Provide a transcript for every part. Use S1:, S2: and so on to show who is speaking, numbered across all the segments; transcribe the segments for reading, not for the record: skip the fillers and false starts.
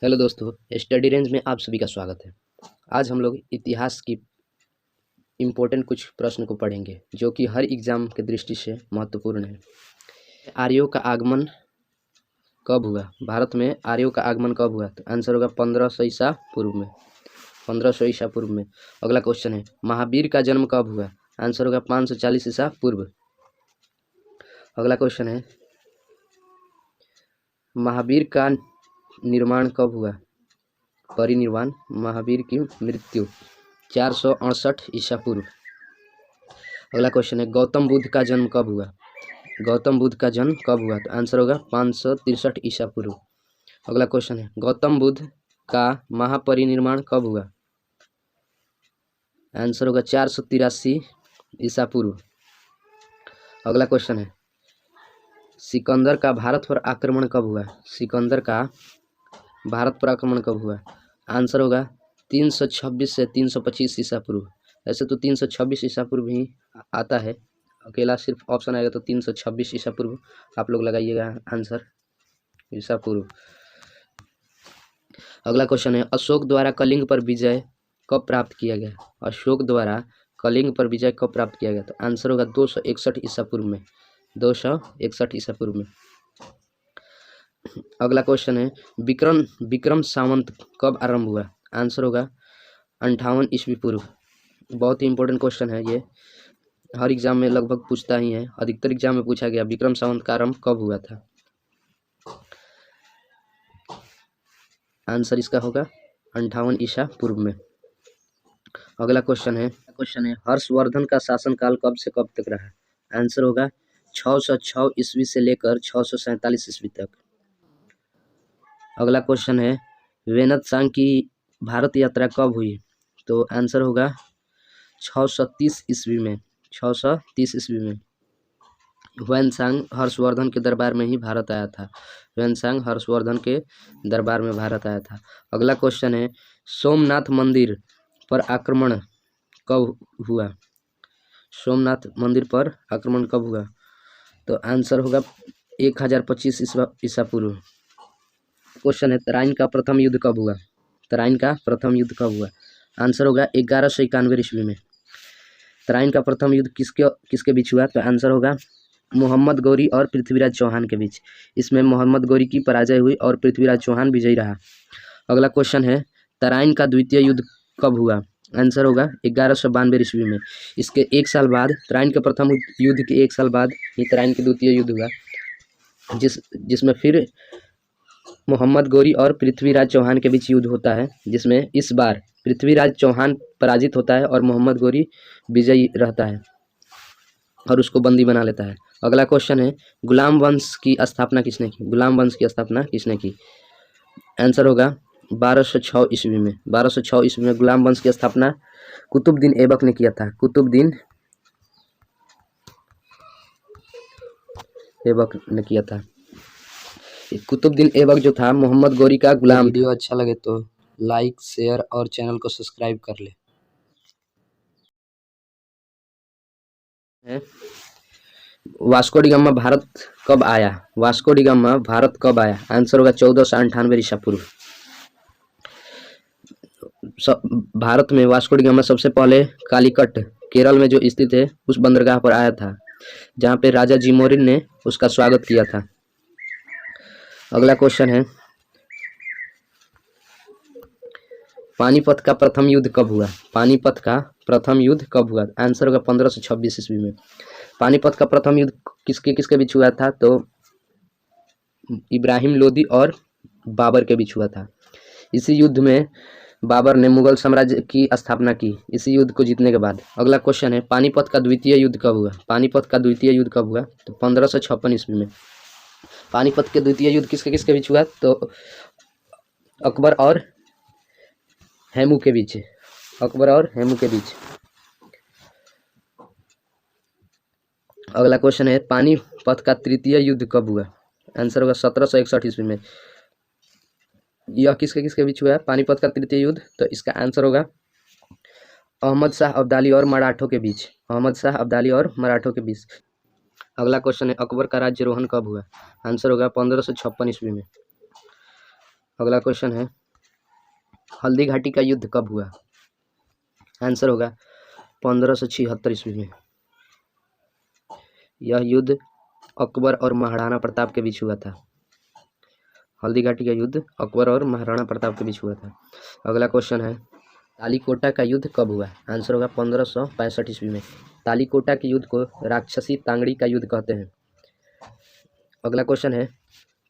S1: Hello दोस्तों, study range में आप सभी का स्वागत है। आज हम लोग इतिहास की इम्पोर्टेंट कुछ प्रश्न को पढ़ेंगे जो कि हर एग्जाम के दृष्टि से महत्वपूर्ण है। आर्यों का आगमन कब हुआ? भारत में आर्यों का आगमन कब हुआ? तो आंसर होगा 1500 ईसा पूर्व में। 1500 ईसा पूर्व में। अगला क्वेश्चन है, महावीर का जन्म कब हुआ? आंसर होगा 540 ईसा पूर्व। अगला क्वेश्चन है, महावीर का निर्माण कब हुआ? परिनिर्वाण, महावीर की मृत्यु 468 ईसा पूर्व। अगला क्वेश्चन है, गौतम बुद्ध का जन्म कब हुआ? गौतम बुद्ध का जन्म कब हुआ? तो आंसर होगा 563 ईसा पूर्व। अगला क्वेश्चन है, गौतम बुद्ध का महापरिनिर्वाण कब हुआ? आंसर होगा 483 ईसा पूर्व। अगला क्वेश्चन है, सिकंदर का भारत पर आक्रमण कब हुआ? सिकंदर का भारत पर आक्रमण कब हुआ? आंसर होगा 326 से 325 ईसा पूर्व। ऐसे तो 326 ईसा पूर्व ही आता है, अकेला सिर्फ ऑप्शन आएगा तो 326 ईसा पूर्व आप लोग लगाइएगा आंसर, ईसा पूर्व। अगला क्वेश्चन है, अशोक द्वारा कलिंग पर विजय कब प्राप्त किया गया? अशोक द्वारा कलिंग पर विजय कब प्राप्त किया गया? तो आंसर होगा 261 ईसा पूर्व में। 261 ईसा पूर्व में। अगला क्वेश्चन है, विक्रम संवत कब आरंभ हुआ? आंसर होगा 58 ईस्वी पूर्व। बहुत ही इंपॉर्टेंट क्वेश्चन है ये, हर एग्जाम में लगभग पूछता ही है, अधिकतर एग्जाम में पूछा गया विक्रम संवत का आरंभ कब हुआ था। आंसर इसका होगा 58 ईसा पूर्व में। अगला क्वेश्चन है, हर्षवर्धन का शासनकाल कब से कब तक रहा? आंसर होगा 606 ईस्वी से लेकर 647 ईस्वी तक। अगला क्वेश्चन है, वेनत सांग की भारत यात्रा कब हुई? तो आंसर होगा 630 ईस्वी में। 630 ईस्वी में ह्वेनसांग हर्षवर्धन के दरबार में ही भारत आया था। ह्वेनसांग हर्षवर्धन के दरबार में भारत आया था। अगला क्वेश्चन है, सोमनाथ मंदिर पर आक्रमण कब हुआ? सोमनाथ मंदिर पर आक्रमण कब हुआ? तो आंसर होगा 1025 ईसा पूर्व। क्वेश्चन है, तराइन का प्रथम युद्ध कब हुआ? तराइन का प्रथम युद्ध कब हुआ? आंसर होगा 1191 ईस्वी में। तराइन का प्रथम युद्ध किसके बीच हुआ? तो आंसर होगा मोहम्मद गौरी और पृथ्वीराज चौहान के बीच। इसमें मोहम्मद गौरी की पराजय हुई और पृथ्वीराज चौहान विजयी रहा। अगला क्वेश्चन है, तराइन का द्वितीय युद्ध कब हुआ? आंसर होगा 1192 ईस्वी में। इसके एक साल बाद, तराइन के प्रथम युद्ध के एक साल बाद ही तराइन के द्वितीय युद्ध हुआ, जिसमें फिर मोहम्मद गौरी और पृथ्वीराज चौहान के बीच युद्ध होता है, जिसमें इस बार पृथ्वीराज चौहान पराजित होता है और मोहम्मद गौरी विजयी रहता है और उसको बंदी बना लेता है। अगला क्वेश्चन है, गुलाम वंश की स्थापना किसने की? गुलाम वंश की स्थापना किसने की? आंसर होगा 1206 ईस्वी में। 1206 ईस्वी में गुलाम वंश की स्थापना कुतुबुद्दीन ऐबक ने किया था। कुतुबुद्दीन ऐबक ने किया था। कुतुबुद्दीन ऐबक जो था मोहम्मद गौरी का गुलाम। वीडियो अच्छा लगे तो लाइक, शेयर और चैनल को सब्सक्राइब कर ले। वास्को डी गामा भारत कब आया? वास्को डी गामा भारत कब आया? आंसर होगा 1498 ईसा पूर्व। भारत में वास्को डी गामा सबसे पहले कालीकट, केरल में जो स्थित है, उस बंदरगाह पर आया था, जहां पे राजा जिमोरिन ने उसका स्वागत किया था। अगला क्वेश्चन है, पानीपत का प्रथम युद्ध कब हुआ? पानीपत का प्रथम युद्ध कब हुआ? आंसर होगा 1526 ईस्वी में। पानीपत का प्रथम युद्ध किसके बीच हुआ था? तो इब्राहिम लोदी और बाबर के बीच हुआ था। इसी युद्ध में बाबर ने मुगल साम्राज्य की स्थापना की, इसी युद्ध को जीतने के बाद। अगला क्वेश्चन है, पानीपत का द्वितीय युद्ध कब हुआ? पानीपत का द्वितीय युद्ध कब हुआ? तो 1556 ईस्वी में। पानीपत के द्वितीय युद्ध किसके बीच हुआ? तो अकबर और हेमू के बीच। अकबर और हेमू के बीच। अगला क्वेश्चन है, पानीपत का तृतीय युद्ध कब हुआ? आंसर होगा 1761 ईस्वी में। यह किसके बीच हुआ है पानीपत का तृतीय युद्ध? तो इसका आंसर होगा अहमद शाह अब्दाली और मराठों के बीच। अहमद शाह अब्दाली और मराठों के बीच। अगला क्वेश्चन है, अकबर का राज्यारोहण कब हुआ? आंसर होगा 1556 ईस्वी में। अगला क्वेश्चन है, हल्दी घाटी का युद्ध कब हुआ? आंसर होगा 1576 ईस्वी में। यह युद्ध अकबर और महाराणा प्रताप के बीच हुआ था। हल्दी घाटी का युद्ध अकबर और महाराणा प्रताप के बीच हुआ था। अगला क्वेश्चन है, तालीकोटा का युद्ध कब हुआ? आंसर होगा 1565 ईस्वी में। तालीकोटा के युद्ध को राक्षसी तांगड़ी का युद्ध कहते हैं। अगला क्वेश्चन है,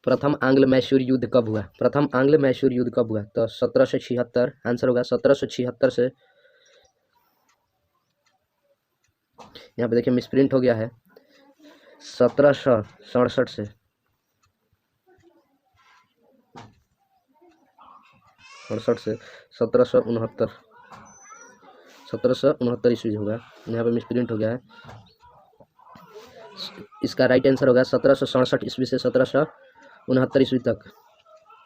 S1: प्रथम आंग्ल मैसूर युद्ध कब हुआ? प्रथम आंग्ल मैसूर युद्ध कब हुआ? तो 1776। आंसर होगा 1776 से, यहाँ पे देखिए मिसप्रिंट हो गया है, 1767 से 1769 ईस्वी होगा, यहाँ पे मिसप्रिंट हो गया है। इसका राइट आंसर होगा 1767 ईस्वी से 1769 ईस्वी तक।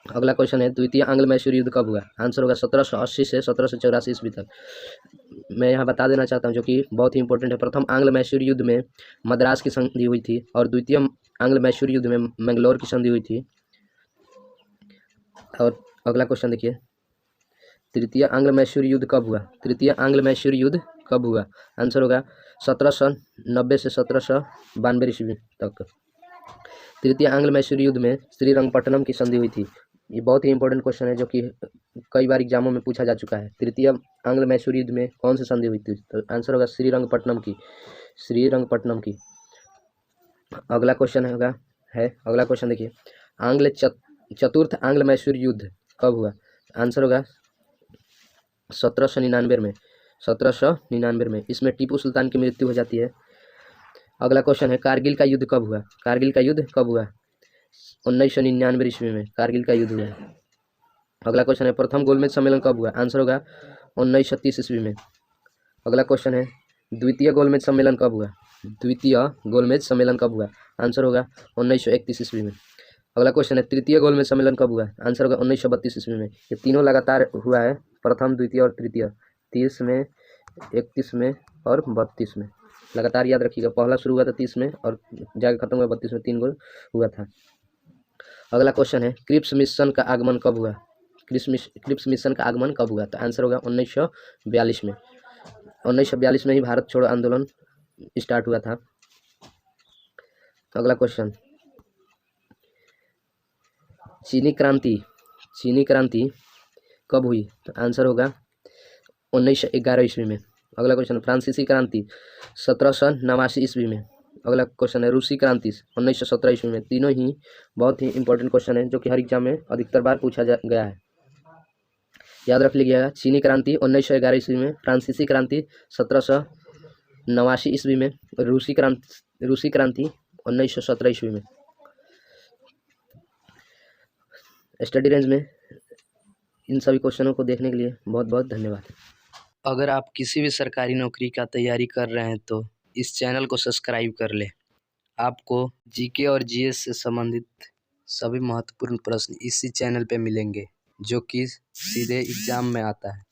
S1: अगला क्वेश्चन है, द्वितीय आंग्ल मैसूर युद्ध कब हुआ? आंसर होगा 1780 से 1784 ईस्वी तक। मैं यहाँ बता देना चाहता हूँ जो कि बहुत ही इंपॉर्टेंट है। प्रथम आंग्ल मैसूर युद्ध में मद्रास की संधि हुई थी और द्वितीय आंग्ल मैसूर युद्ध में मैंगलोर की संधि हुई थी। और अगला क्वेश्चन देखिए, तृतीय आंग्ल मैसूर युद्ध कब हुआ? तृतीय आंग्ल मैसूर युद्ध कब हुआ? आंसर होगा 1790 से 1792 ईस्वी तक। तृतीय आंग्ल मैसूर युद्ध में श्रीरंगपट्टनम की संधि हुई थी। ये बहुत ही इंपॉर्टेंट क्वेश्चन है जो कि कई बार एग्जामों में पूछा जा चुका है। तृतीय आंग्ल मैसूर युद्ध में कौन सी संधि हुई थी? तो आंसर होगा श्रीरंगपट्टनम की। अगला क्वेश्चन अगला क्वेश्चन देखिए, चतुर्थ आंग्ल मैसूर युद्ध कब हुआ? आंसर होगा 1799 में। इसमें टीपू सुल्तान की मृत्यु हो जाती है। अगला क्वेश्चन है, कारगिल का युद्ध कब हुआ? कारगिल का युद्ध कब हुआ? 1999 ईस्वी में कारगिल का युद्ध हुआ। अगला क्वेश्चन है, प्रथम गोलमेज सम्मेलन कब हुआ? आंसर होगा 1930 ईस्वी में। अगला क्वेश्चन है, द्वितीय गोलमेज सम्मेलन कब हुआ? द्वितीय गोलमेज सम्मेलन कब हुआ? आंसर होगा 1931 ईस्वी में। अगला क्वेश्चन है, तृतीय गोलमेज सम्मेलन कब हुआ? आंसर होगा 1932 ईस्वी में। ये तीनों लगातार हुआ है, प्रथम, द्वितीय और तृतीय, 30 में, 31 में और 32 में। लगातार याद रखिएगा, पहला शुरू हुआ था 30 में और जाके खत्म हुआ 32 में, 3 गोल हुआ था। अगला क्वेश्चन है, क्रिप्स मिशन का आगमन कब हुआ? क्रिप्स मिशन का आगमन कब हुआ? तो आंसर होगा 1942 में। 1942 में ही भारत छोड़ो आंदोलन स्टार्ट हुआ था। अगला क्वेश्चन, चीनी क्रांति कब हुई? तो आंसर होगा 1911 ईस्वी में। अगला क्वेश्चन, फ्रांसीसी क्रांति 1789 ईस्वी में। अगला क्वेश्चन है, रूसी क्रांति 1917 ईस्वी में। तीनों ही बहुत ही इंपॉर्टेंट क्वेश्चन है जो कि हर एग्जाम में अधिकतर बार पूछा गया है, याद रख लीजिएगा। चीनी क्रांति 1911 ईस्वी में, फ्रांसीसी क्रांति 1789 ईस्वी में, रूसी क्रांति 1917 ईस्वी में। स्टडी रेंज में इन सभी क्वेश्चनों को देखने के लिए बहुत बहुत धन्यवाद। अगर आप किसी भी सरकारी नौकरी का तैयारी कर रहे हैं तो इस चैनल को सब्सक्राइब कर लें। आपको जीके और जीएस से संबंधित सभी महत्वपूर्ण प्रश्न इसी चैनल पे मिलेंगे जो कि सीधे एग्जाम में आता है।